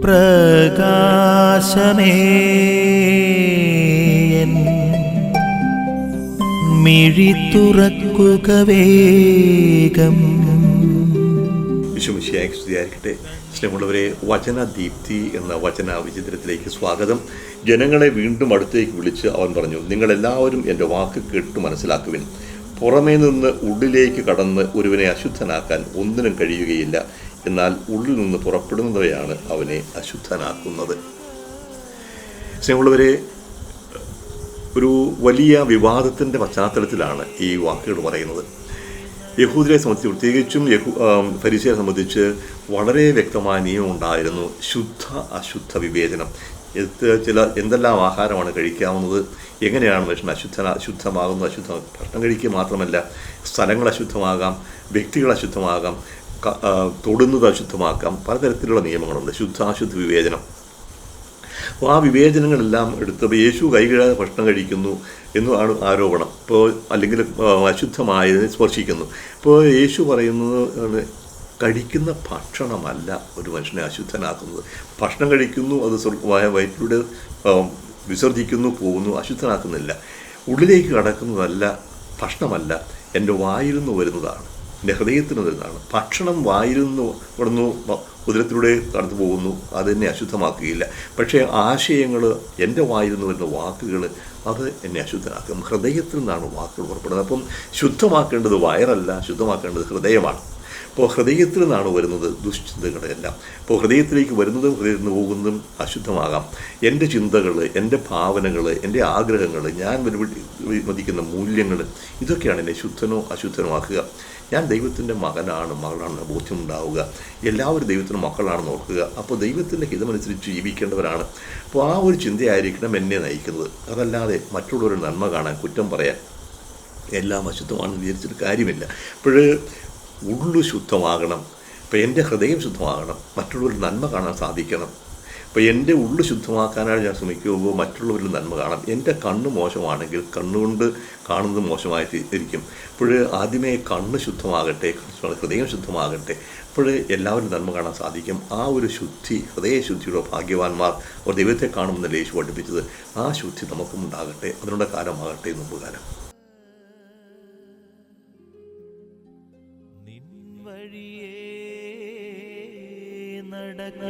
പ്രകാശമേ മിഴി തുറക്കുക വേഗം. വിശ്വമിശിഹായ്ക്ക് സ്തുതിയായിരിക്കട്ടെ. സ്നേഹമുള്ളവരെ, വചനദീപ്തി എന്ന വചന വിചിത്രത്തിലേക്ക് സ്വാഗതം. ജനങ്ങളെ വീണ്ടും അടുത്തേക്ക് വിളിച്ച് അവൻ പറഞ്ഞു, നിങ്ങളെല്ലാവരും എൻ്റെ വാക്ക് കേട്ട് മനസ്സിലാക്കുവിൻ. പുറമേ നിന്ന് ഉള്ളിലേക്ക് കടന്ന് ഒരുവനെ അശുദ്ധനാക്കാൻ ഒന്നിനും കഴിയുകയില്ല. എന്നാൽ ഉള്ളിൽ നിന്ന് പുറപ്പെടുന്നവയാണ് അവനെ അശുദ്ധനാക്കുന്നത്. സ്നേഹമുള്ളവരെ, ഒരു വലിയ വിവാദത്തിൻ്റെ പശ്ചാത്തലത്തിലാണ് ഈ വാക്കുകൾ പറയുന്നത്. യഹൂദരെ സംബന്ധിച്ച്, പ്രത്യേകിച്ചും ഫരിസയരെ സംബന്ധിച്ച് വളരെ വ്യക്തമായ നിയമം ഉണ്ടായിരുന്നു. ശുദ്ധ അശുദ്ധ വിവേചനം. എന്തെല്ലാം ആഹാരമാണ് കഴിക്കാവുന്നത്, എങ്ങനെയാണ് മനുഷ്യൻ അശുദ്ധമാകുന്നത്. ഭക്ഷണം കഴിക്കുക മാത്രമല്ല, സ്ഥലങ്ങൾ അശുദ്ധമാകാം, വ്യക്തികൾ അശുദ്ധമാകാം, തൊടുന്നത് അശുദ്ധമാക്കാം. പലതരത്തിലുള്ള നിയമങ്ങളുണ്ട്. ശുദ്ധാശുദ്ധ വിവേചനം. അപ്പോൾ ആ വിവേചനങ്ങളെല്ലാം എടുത്തപ്പോൾ യേശു കൈകഴുകാതെ ഭക്ഷണം കഴിക്കുന്നു എന്നാണ് ആരോപണം. ഇപ്പോൾ അല്ലെങ്കിൽ അശുദ്ധമായതിനെ സ്പർശിക്കുന്നു. ഇപ്പോൾ യേശു പറയുന്നത്, കഴിക്കുന്ന ഭക്ഷണമല്ല ഒരു മനുഷ്യനെ അശുദ്ധനാക്കുന്നത്. ഭക്ഷണം കഴിക്കുന്നു, അത് വയറ്റിലൂടെ വിസർജിക്കുന്നു, പോകുന്നു, അശുദ്ധനാക്കുന്നില്ല. ഉള്ളിലേക്ക് കടക്കുന്നതല്ല, ഭക്ഷണമല്ല, എൻ്റെ വായിൽ നിന്ന് വരുന്നതാണ്, എൻ്റെ ഹൃദയത്തിൽ നിന്ന് വരുന്നതാണ്. ഭക്ഷണം വായിൽ നിന്ന് കടന്നു ഉദരത്തിലൂടെ കടന്നു പോകുന്നു, അതെന്നെ അശുദ്ധമാക്കുകയില്ല. പക്ഷേ ആശയങ്ങൾ, എൻ്റെ വായിൽ നിന്ന് വരുന്ന വാക്കുകൾ, അത് എന്നെ അശുദ്ധനാക്കും. ഹൃദയത്തിൽ നിന്നാണ് വാക്കുകൾ പുറപ്പെടുന്നത്. അപ്പം ശുദ്ധമാക്കേണ്ടത് വയറല്ല, ശുദ്ധമാക്കേണ്ടത് ഹൃദയമാണ്. അപ്പോൾ ഹൃദയത്തിൽ നിന്നാണ് വരുന്നത് ദുശ്ചിന്തകളെല്ലാം. അപ്പോൾ ഹൃദയത്തിലേക്ക് വരുന്നതും ഹൃദയത്തിൽ നിന്ന് പോകുന്നതും അശുദ്ധമാകാം. എൻ്റെ ചിന്തകൾ, എൻ്റെ ഭാവനകൾ, എൻ്റെ ആഗ്രഹങ്ങൾ, ഞാൻ മതിക്കുന്ന മൂല്യങ്ങൾ, ഇതൊക്കെയാണ് എന്നെ ശുദ്ധനോ അശുദ്ധനോ ആക്കുക. ഞാൻ ദൈവത്തിൻ്റെ മകളാണെന്ന് ബോധ്യമുണ്ടാവുക. എല്ലാവരും ദൈവത്തിൻ്റെ മക്കളാണെന്ന് ഓർക്കുക. അപ്പോൾ ദൈവത്തിൻ്റെ ഹിതമനുസരിച്ച് ജീവിക്കേണ്ടവരാണ്. അപ്പോൾ ആ ഒരു ചിന്തയായിരിക്കണം എന്നെ നയിക്കുന്നത്. അതല്ലാതെ മറ്റുള്ളവരുടെ നന്മ കാണാൻ, കുറ്റം പറയാൻ, എല്ലാം അശുദ്ധമാണെന്ന് വിചാരിച്ചിട്ട് കാര്യമില്ല. അപ്പോൾ ഉള്ളു ശുദ്ധമാകണം. അപ്പോൾ എൻ്റെ ഹൃദയം ശുദ്ധമാകണം, മറ്റുള്ളവരുടെ നന്മ കാണാൻ സാധിക്കണം. അപ്പോൾ എൻ്റെ ഉള്ളു ശുദ്ധമാക്കാനാണ് ഞാൻ ശ്രമിക്കുമ്പോൾ മറ്റുള്ളവരിൽ നന്മ കാണാം. എൻ്റെ കണ്ണ് മോശമാണെങ്കിൽ കണ്ണുകൊണ്ട് കാണുന്നത് മോശമായിട്ട് ഇരിക്കും. അപ്പോൾ ആദ്യമേ കണ്ണ് ശുദ്ധമാകട്ടെ, ഹൃദയം ശുദ്ധമാകട്ടെ. അപ്പോൾ എല്ലാവരും നന്മ കാണാൻ സാധിക്കും. ആ ഒരു ശുദ്ധി, ഹൃദയശുദ്ധിയുടെ ഭാഗ്യവാന്മാർ അവർ ദൈവത്തെ കാണുമെന്നല്ലേ യേശു പഠിപ്പിച്ചത്. ആ ശുദ്ധി നമുക്കും ഉണ്ടാകട്ടെ. അതിനുള്ള കാലമാകട്ടെ മുമ്പ് കാലം. വഴിയേ നടക്ക